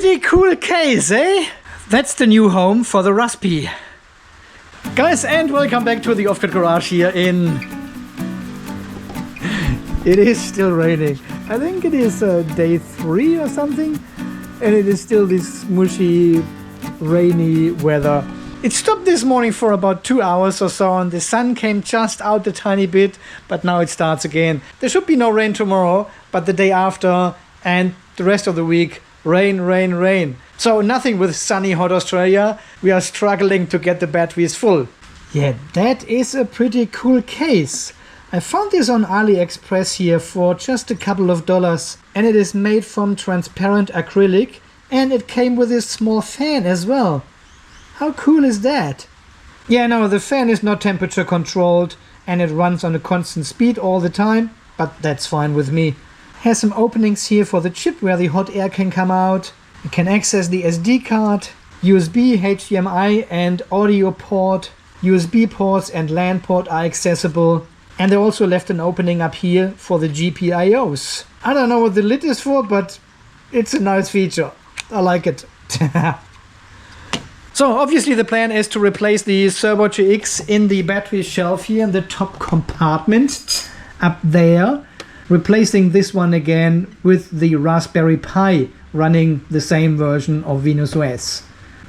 Pretty cool case, eh? That's the new home for the Raspi. Guys, and welcome back to the off-grid garage here in... It is still raining. I think it is day 3 or something. And it is still this mushy, rainy weather. It stopped this morning for about 2 hours or so, and the sun came just out a tiny bit, but now it starts again. There should be no rain tomorrow, but the day after and the rest of the week, rain, rain, rain. So nothing with sunny, hot Australia. We are struggling to get the batteries full. Yeah, that is a pretty cool case. I found this on AliExpress here for just a couple of dollars, and it is made from transparent acrylic, and it came with this small fan as well. How cool is that? Yeah, no, the fan is not temperature controlled and it runs on a constant speed all the time, but that's fine with me. Has some openings here for the chip where the hot air can come out. You can access the SD card, USB, HDMI and audio port. USB ports and LAN port are accessible. And they also left an opening up here for the GPIOs. I don't know what the lid is for, but it's a nice feature. I like it. So obviously the plan is to replace the Cerbo GX in the battery shelf here in the top compartment up there. Replacing this one again with the Raspberry Pi running the same version of Venus OS.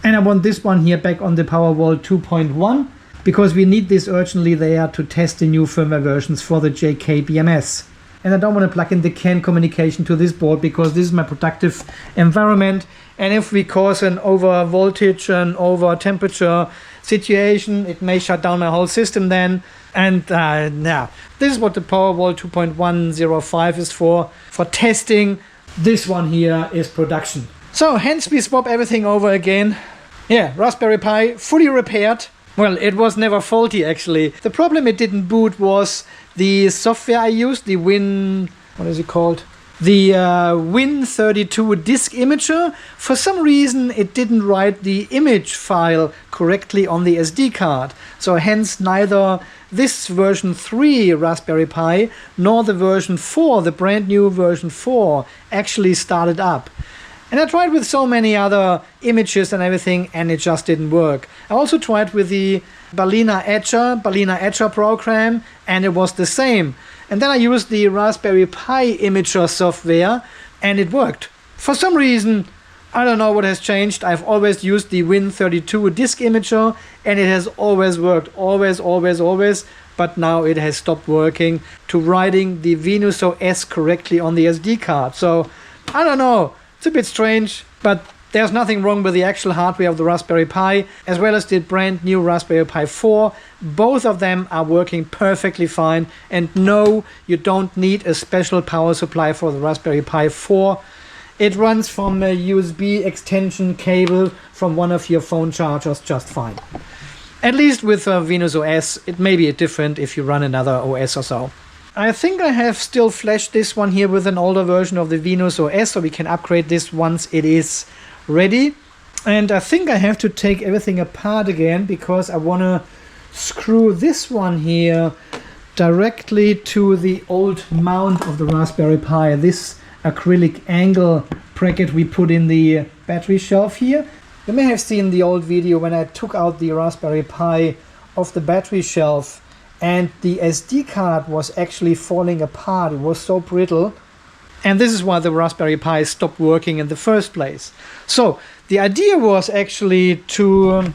And I want this one here back on the PowerWall 2.1 because we need this urgently there to test the new firmware versions for the JK BMS. And I don't want to plug in the CAN communication to this board because this is my productive environment. And if we cause an over voltage and over temperature situation, it may shut down my whole system then. And yeah, this is what the PowerWall 2.105 is for testing. This one here is production. So hence we swap everything over again. Yeah, Raspberry Pi fully repaired. Well, it was never faulty actually. The problem it didn't boot was the software I used, the what is it called? The Win32 disk imager. For some reason it didn't write the image file correctly on the SD card. So hence neither this version 3 Raspberry Pi nor the version 4, the brand new version 4, actually started up. And I tried with so many other images and everything, and it just didn't work. I also tried with the Balena Etcher program, and it was the same. And then I used the Raspberry Pi imager software, and it worked. For some reason, I don't know what has changed. I've always used the Win32 disk imager, and it has always worked. Always, always, always. But now it has stopped working to writing the Venus OS correctly on the SD card. So, I don't know. It's a bit strange, but there's nothing wrong with the actual hardware of the Raspberry Pi, as well as the brand new Raspberry Pi 4. Both of them are working perfectly fine. And no, you don't need a special power supply for the Raspberry Pi 4. It runs from a USB extension cable from one of your phone chargers just fine. At least with Venus OS, it may be different if you run another OS or so. I think I have still flashed this one here with an older version of the Venus OS, so we can upgrade this once it is ready. And I think I have to take everything apart again because I want to screw this one here directly to the old mount of the Raspberry Pi. This acrylic angle bracket we put in the battery shelf here. You may have seen the old video when I took out the Raspberry Pi off the battery shelf. And the SD card was actually falling apart. It was so brittle. And this is why the Raspberry Pi stopped working in the first place. So the idea was actually to...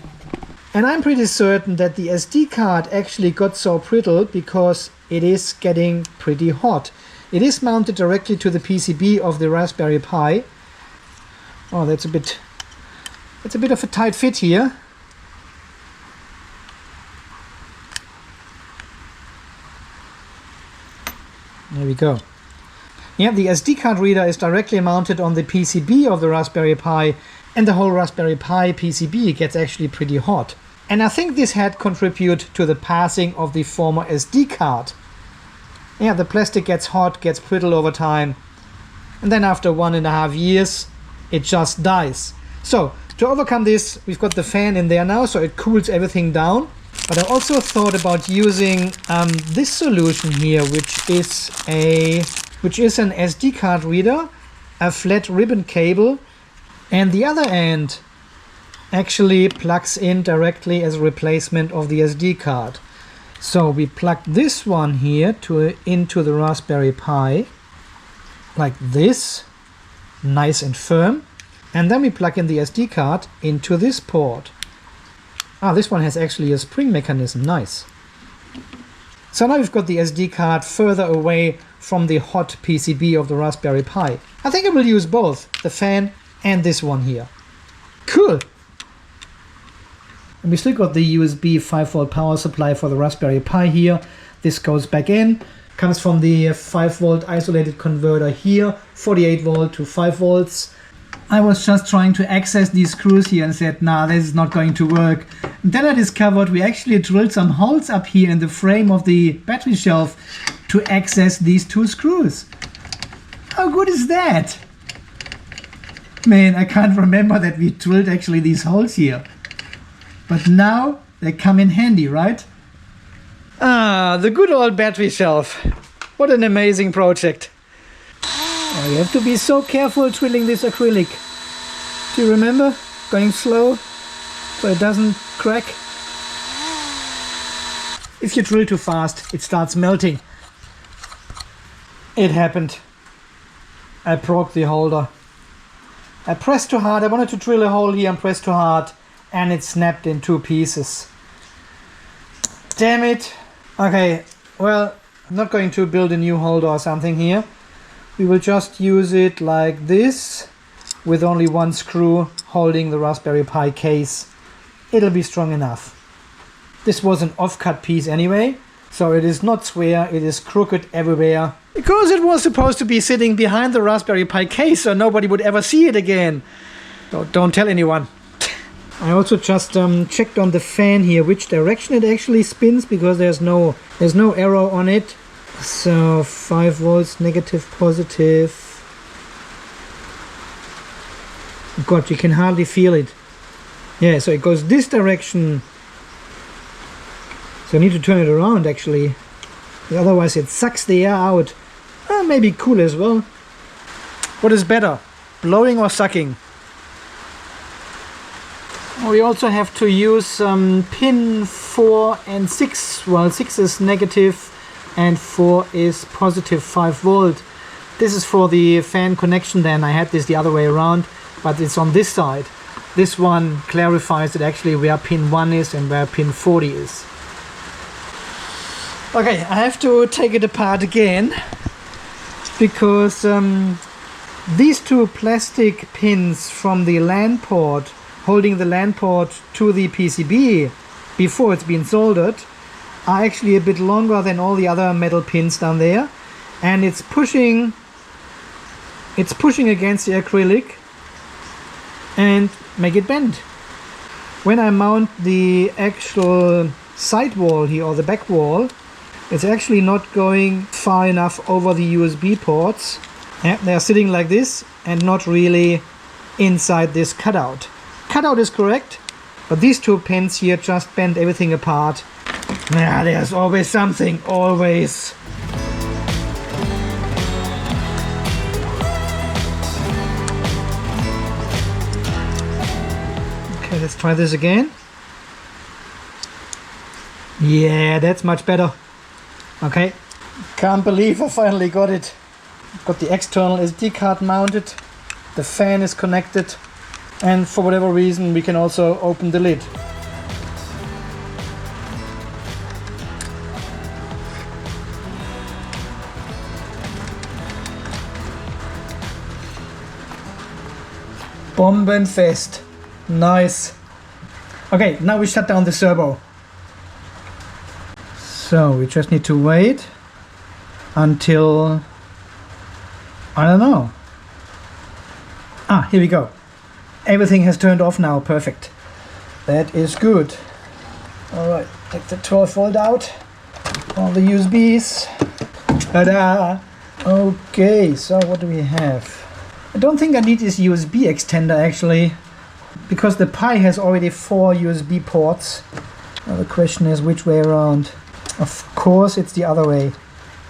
and I'm pretty certain that the SD card actually got so brittle because it is getting pretty hot. It is mounted directly to the PCB of the Raspberry Pi. Oh, that's a bit of a tight fit here. There we go. Yeah, the SD card reader is directly mounted on the PCB of the Raspberry Pi, and the whole Raspberry Pi PCB gets actually pretty hot. And I think this had contributed to the passing of the former SD card. Yeah, the plastic gets hot, gets brittle over time, and then after 1.5 years, it just dies. So, to overcome this, we've got the fan in there now, so it cools everything down. But I also thought about using this solution here, which is an SD card reader, a flat ribbon cable, And the other end actually plugs in directly as a replacement of the SD card. So we plug this one here into the Raspberry Pi like this, nice and firm, and then we plug in the SD card into this port. This one has actually a spring mechanism, nice. So now we've got the SD card further away from the hot PCB of the Raspberry Pi. I think I will use both, the fan and this one here. Cool! And we still got the USB 5-volt power supply for the Raspberry Pi here. This goes back in, comes from the 5-volt isolated converter here, 48 volt to 5 volts. I was just trying to access these screws here and said, nah, this is not going to work. And then I discovered we actually drilled some holes up here in the frame of the battery shelf to access these two screws. How good is that? Man, I can't remember that we drilled actually these holes here. But now they come in handy, right? The good old battery shelf. What an amazing project. Oh, you have to be so careful drilling this acrylic. Do you remember? Going slow so it doesn't crack. If you drill too fast, it starts melting. It happened. I broke the holder. I pressed too hard. I wanted to drill a hole here and pressed too hard, and it snapped in two pieces. Damn it. Okay, well, I'm not going to build a new holder or something here. We will just use it like this, with only one screw holding the Raspberry Pi case. It'll be strong enough. This was an off-cut piece anyway, so it is not square, it is crooked everywhere. Because it was supposed to be sitting behind the Raspberry Pi case, so nobody would ever see it again. Don't tell anyone. I also just checked on the fan here which direction it actually spins, because there's no arrow on it. So 5 volts, negative, positive. God, you can hardly feel it. Yeah, so it goes this direction. So I need to turn it around actually. Otherwise it sucks the air out. Maybe cool as well. What is better, blowing or sucking? We also have to use pin 4 and 6. Well, 6 is negative and 4 is positive 5 volt. This is for the fan connection then. I had this the other way around, but it's on this side. This one clarifies it actually where pin 1 is and where pin 40 is. Okay, I have to take it apart again, because these two plastic pins from the LAN port, holding the LAN port to the PCB before it's been soldered, are actually a bit longer than all the other metal pins down there, and it's pushing against the acrylic and make it bend. When I mount the actual side wall here, or the back wall, it's actually not going far enough over the USB ports. Yeah, they're sitting like this and not really inside this cutout. Cutout is correct, but these two pins here just bend everything apart. Yeah, there's always something, always. Okay, let's try this again. Yeah, that's much better. Okay, can't believe I finally got it. Got the external SD card mounted, the fan is connected, and for whatever reason we can also open the lid. Bombenfest. Nice. Okay, now we shut down the servo. So we just need to wait until, I don't know. Here we go. Everything has turned off now. Perfect. That is good. Alright, take the 12 volt out. All the USBs. Ta-da! Okay, so what do we have? I don't think I need this USB extender actually, because the Pi has already 4 USB ports. Now the question is which way around. Of course it's the other way.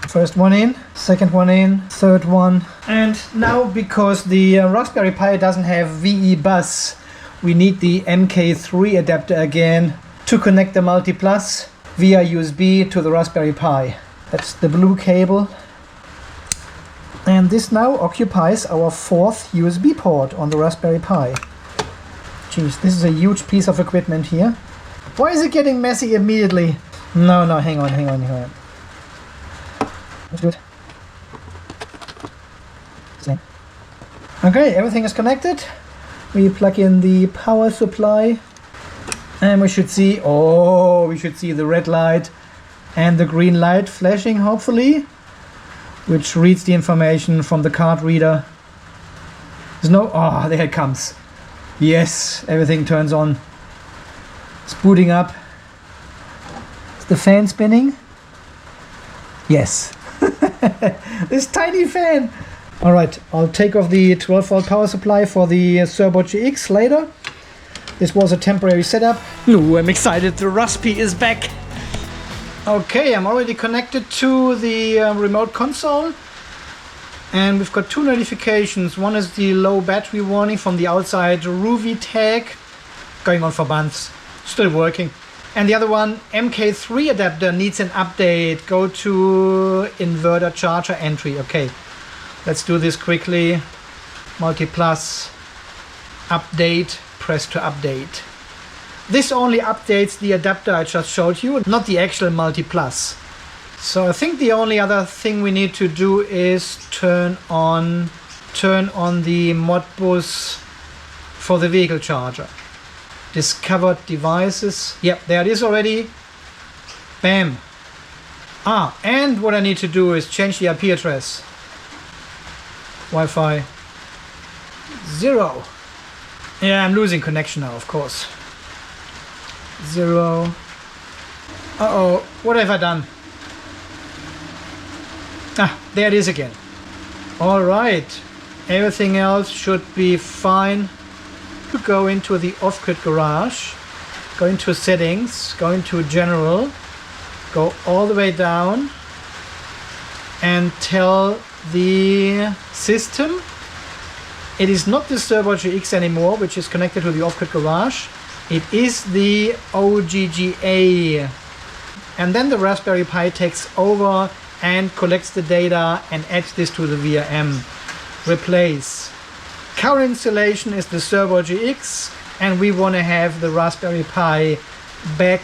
First one in, second one in, third one. And now, because the Raspberry Pi doesn't have VE bus, we need the MK3 adapter again to connect the Multiplus via USB to the Raspberry Pi. That's the blue cable. And this now occupies our fourth USB port on the Raspberry Pi. Jeez, this is a huge piece of equipment here. Why is it getting messy immediately? No, hang on. Let's do it. Same. Okay, everything is connected. We plug in the power supply and we should see the red light and the green light flashing, hopefully, which reads the information from the card reader. There's no, there it comes. Yes, everything turns on. It's booting up. Is the fan spinning? Yes. This tiny fan. Alright, I'll take off the 12-volt power supply for the Cerbo GX later. This was a temporary setup. Ooh, I'm excited, the Raspi is back. Okay, I'm already connected to the remote console. And we've got two notifications. One is the low battery warning from the outside Ruby tag. Going on for months. Still working. And the other one, MK3 adapter needs an update. Go to inverter charger entry. Okay, let's do this quickly. Multiplus, update, press to update. This only updates the adapter I just showed you, not the actual Multiplus. So I think the only other thing we need to do is turn on the Modbus for the vehicle charger. Discovered devices. Yep, there it is already. Bam. And what I need to do is change the IP address. Wi-Fi 0. Yeah, I'm losing connection now, of course. 0. Uh-oh, what have I done? There it is again. Alright, everything else should be fine. To go into the off-grid garage, go into settings, go into general, go all the way down and tell the system it is not the Cerbo GX anymore, which is connected to the off-grid garage. It is the OGGA. And then the Raspberry Pi takes over and collects the data and adds this to the VM. Replace. Current installation is the Cerbo GX and we want to have the Raspberry Pi back.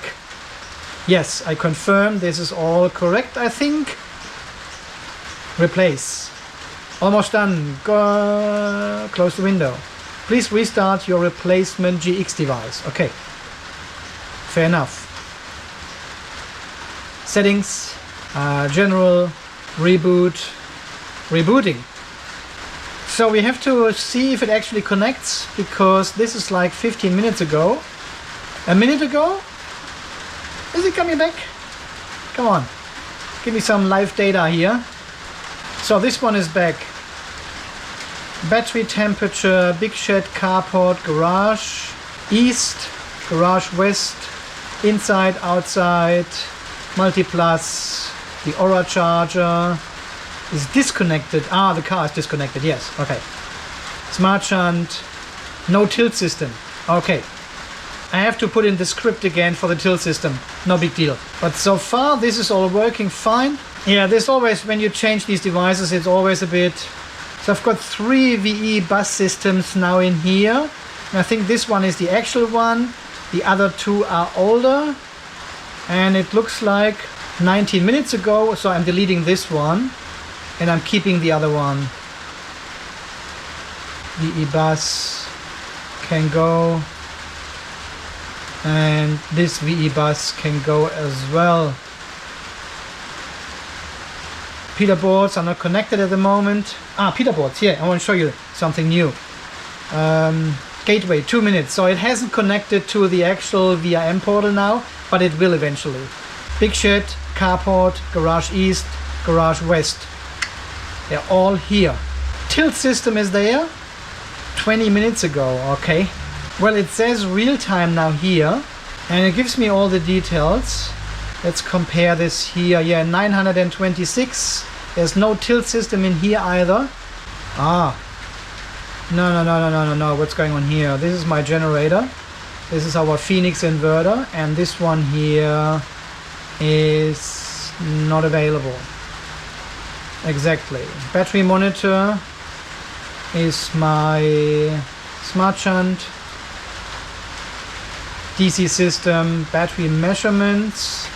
Yes, I confirm this is all correct, I think. Replace. Almost done. Go close the window. Please restart your replacement GX device. Okay. Fair enough. Settings, general, reboot, rebooting. So we have to see if it actually connects, because this is like 15 minutes ago. A minute ago? Is it coming back? Come on. Give me some live data here. So this one is back. Battery temperature, big shed, carport, garage, east, garage west, inside, outside, Multiplus, the Aura charger is disconnected. The car is disconnected, yes, okay. Smart shunt, no tilt system, okay. I have to put in the script again for the tilt system, no big deal. But so far this is all working fine. Yeah, there's always, when you change these devices, it's always a bit. So I've got 3 VE bus systems now in here. And I think this one is the actual one. The other 2 are older. And it looks like 19 minutes ago, so I'm deleting this one. And I'm keeping the other one. VE bus can go. And this VE bus can go as well. Peter boards are not connected at the moment. Peter boards, yeah, I want to show you something new. Gateway, 2 minutes. So it hasn't connected to the actual VRM portal now, but it will eventually. Big shed, carport, garage east, garage west. They're all here. Tilt system is there. 20 minutes ago, okay. Well, it says real time now here, and it gives me all the details. Let's compare this here. Yeah, 926. There's no tilt system in here either. Ah. No. What's going on here? This is my generator. This is our Phoenix inverter. And this one here is not available. Exactly. Battery monitor is my smart shunt. DC system, battery measurements.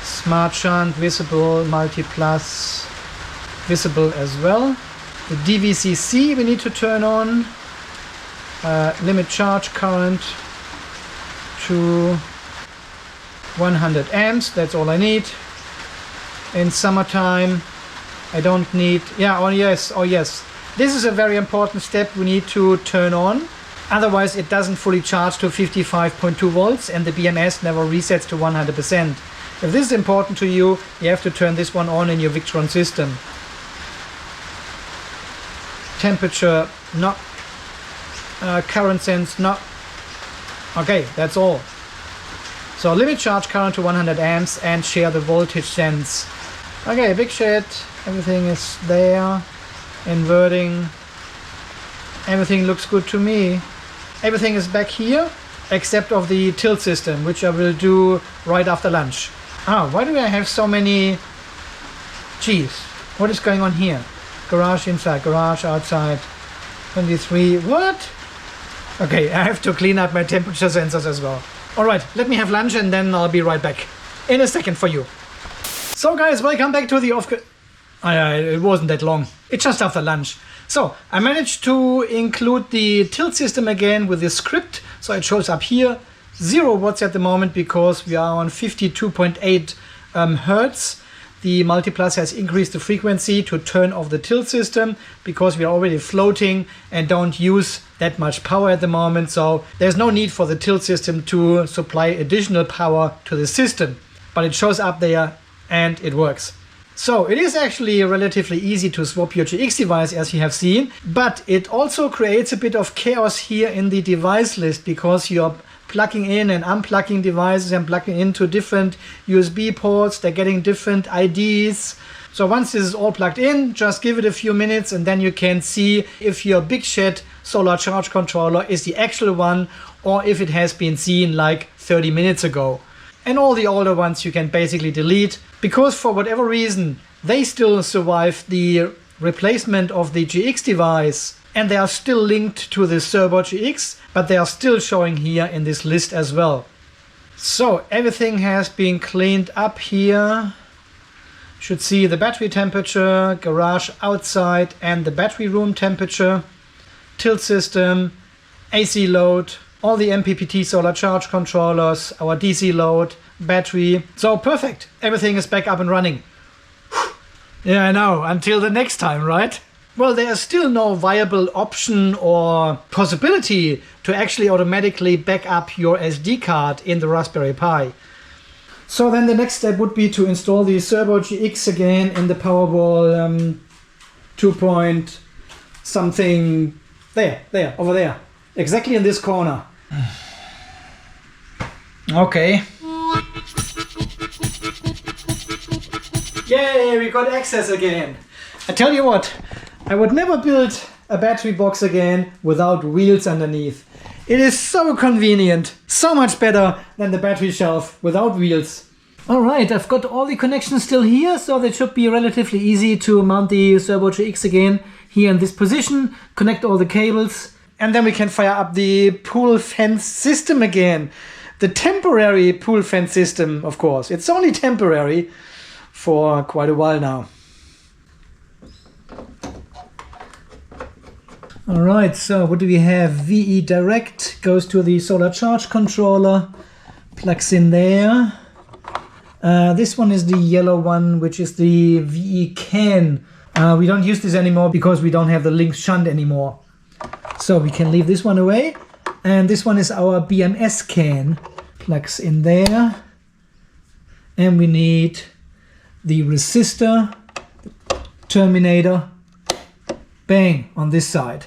Smart shunt, visible, multi-plus, visible as well. The DVCC we need to turn on. Limit charge current to 100 amps. That's all I need. In summertime, I don't need... Yeah, oh yes. This is a very important step we need to turn on. Otherwise, it doesn't fully charge to 55.2 volts and the BMS never resets to 100%. If this is important to you, you have to turn this one on in your Victron system. Temperature, no. Current sense, no. Okay, that's all. So limit charge current to 100 amps and share the voltage sense. Okay, big shit. Everything is there. Inverting. Everything looks good to me. Everything is back here, except of the tilt system, which I will do right after lunch. Ah, why do I have so many... Jeez, what is going on here? Garage inside, garage outside. 23, what? Okay, I have to clean up my temperature sensors as well. Alright, let me have lunch and then I'll be right back. In a second for you. So guys, welcome back to the off... it wasn't that long. It's just after lunch. So, I managed to include the tilt system again with the script. So it shows up here. 0 watts at the moment because we are on 52.8 Hertz. The Multiplus has increased the frequency to turn off the tilt system because we are already floating and don't use that much power at the moment. So there's no need for the tilt system to supply additional power to the system. But it shows up there and it works. So it is actually relatively easy to swap your GX device, as you have seen, but it also creates a bit of chaos here in the device list because you're plugging in and unplugging devices and plugging into different USB ports. They're getting different IDs. So once this is all plugged in, just give it a few minutes and then you can see if your Big Shed solar charge controller is the actual one or if it has been seen like 30 minutes ago. And all the older ones you can basically delete because for whatever reason they still survive the replacement of the GX device and they are still linked to the Cerbo GX, but they are still showing here in this list as well. So everything has been cleaned up here. Should see the battery temperature, garage outside and the battery room temperature, tilt system, AC load, all the MPPT solar charge controllers, our DC load, battery. So perfect. Everything is back up and running. Yeah, I know. Until the next time, right? Well, there is still no viable option or possibility to actually automatically back up your SD card in the Raspberry Pi. So then the next step would be to install the Cerbo GX again in the PowerWall 2 point something there, over there. Exactly in this corner. Okay. Yay, we got access again. I tell you what, I would never build a battery box again without wheels underneath. It is so convenient, so much better than the battery shelf without wheels. Alright, I've got all the connections still here, so that should be relatively easy to mount the Cerbo GX again here in this position, connect all the cables, and then we can fire up the pool fence system again. The temporary pool fence system, of course. It's only temporary for quite a while now. Alright, so what do we have? VE Direct goes to the solar charge controller, plugs in there. This one is the yellow one, which is the VE Can. We don't use this anymore because we don't have the Lynx Shunt anymore. So we can leave this one away. And this one is our BMS Can. Plugs in there. And we need the resistor, terminator, bang, on this side.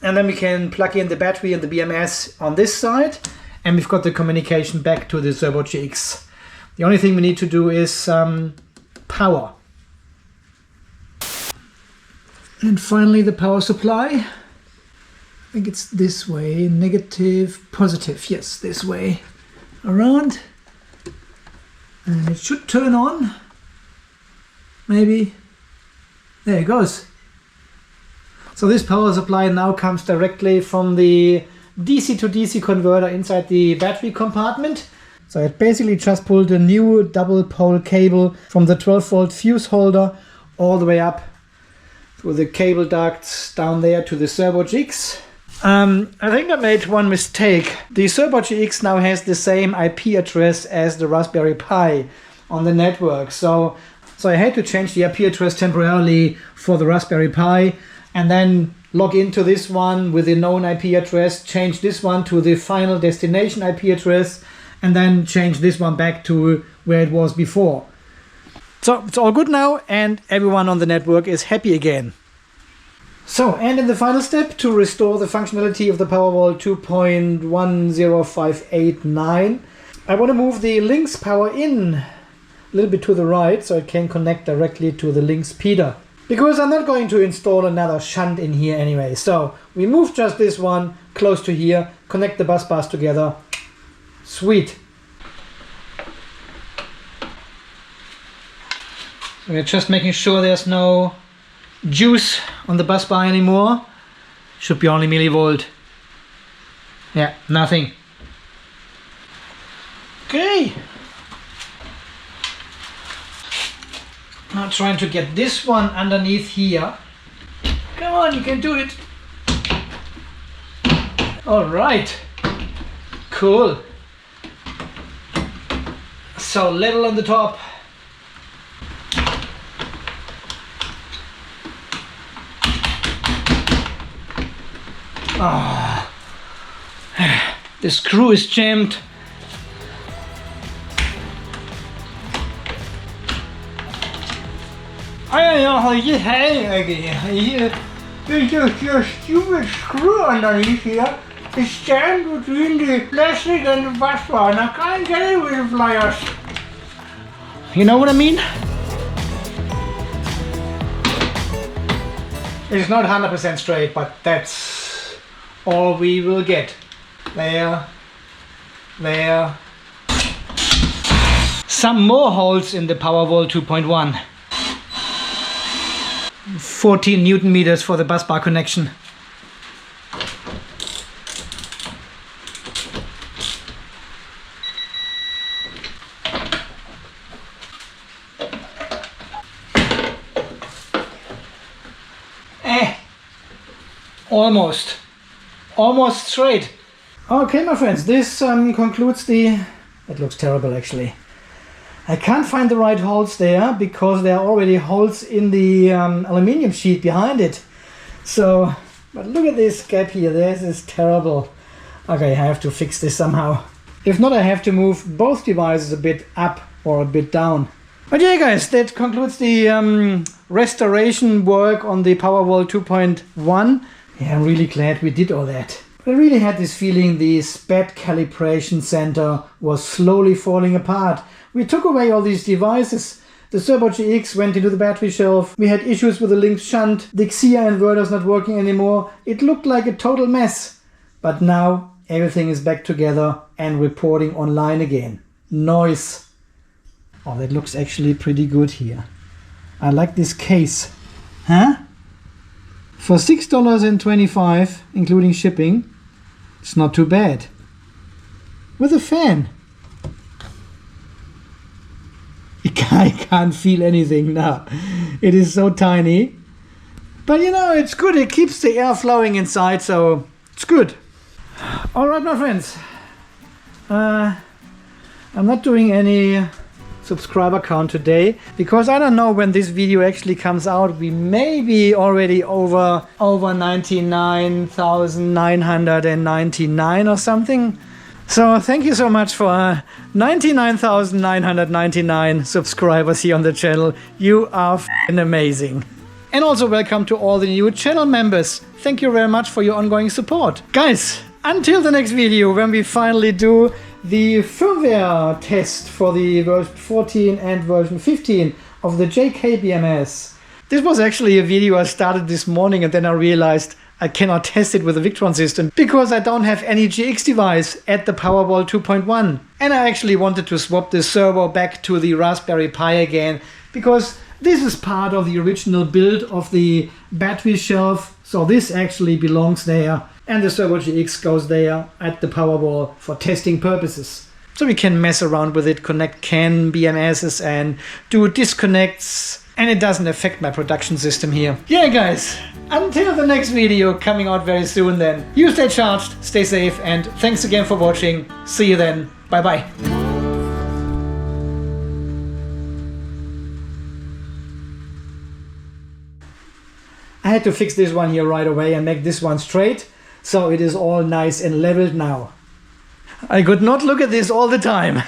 And then we can plug in the battery and the BMS on this side. and we've got the communication back to the Cerbo GX. The only thing we need to do is power. And finally the power supply. I think it's this way, negative, positive, yes, this way around. And it should turn on, maybe. There it goes. So this power supply now comes directly from the DC to DC converter inside the battery compartment. So it basically just pulled a new double pole cable from the 12-volt fuse holder all the way up through the cable ducts down there to the Cerbo GX. I think I made one mistake. The Cerbo GX now has the same IP address as the Raspberry Pi on the network. So I had to change the IP address temporarily for the Raspberry Pi and then log into this one with the known IP address, change this one to the final destination IP address, and then change this one back to where it was before. So it's all good now and everyone on the network is happy again. So, and in the final step, to restore the functionality of the PowerWall 2.10589, I want to move the Lynx power in a little bit to the right so it can connect directly to the Lynx speeder. Because I'm not going to install another shunt in here anyway. So we move just this one close to here, connect the bus bars together. Sweet. So we're just making sure there's no juice on the bus bar anymore. Should be only millivolt. Yeah, nothing. Okay. Now trying to get this one underneath here. Come on, you can do it. All right. Cool. So level on the top. Ah, the screw is jammed. Your stupid screw underneath here is jammed between the plastic and the bus bar, and I can't get it with the pliers. You know what I mean? It's not 100% straight, but that's all we will get. There, there. Some more holes in the PowerWall 2.1. 14 Newton meters for the bus bar connection. Almost straight. Okay, my friends, this concludes the... It looks terrible actually. I can't find the right holes there because there are already holes in the aluminium sheet behind it. So, but look at this gap here. This is terrible. Okay, I have to fix this somehow. If not, I have to move both devices a bit up or a bit down. But yeah, guys, that concludes the restoration work on the PowerWall 2.1. Yeah, I'm really glad we did all that. I really had this feeling the SPAT calibration center was slowly falling apart. We took away all these devices. The Cerbo GX went into the battery shelf. We had issues with the Lynx Shunt. The Xia inverter's not working anymore. It looked like a total mess. But now everything is back together and reporting online again. Nice. Oh, that looks actually pretty good here. I like this case. Huh? For $6.25, including shipping, it's not too bad. With a fan. I can't feel anything now. It is so tiny. But you know, it's good. It keeps the air flowing inside, so it's good. Alright, my friends. I'm not doing any subscriber count today because I don't know when this video actually comes out. We may be already over 99,999 or something. So thank you so much for 99,999 subscribers here on the channel. You are f***ing amazing. And also welcome to all the new channel members. Thank you very much for your ongoing support. Guys, until the next video when we finally do the firmware test for the version 14 and version 15 of the JK BMS. This was actually a video I started this morning, and then I realized I cannot test it with the Victron system because I don't have any GX device at the PowerWall 2.1. And I actually wanted to swap the servo back to the Raspberry Pi again because this is part of the original build of the battery shelf. So this actually belongs there, and the Cerbo GX goes there at the PowerWall for testing purposes. So we can mess around with it, connect CAN BMSs and do disconnects, and it doesn't affect my production system here. Yeah guys, until the next video coming out very soon then, you stay charged, stay safe, and thanks again for watching. See you then, bye bye. I had to fix this one here right away and make this one straight, so it is all nice and leveled now. I could not look at this all the time.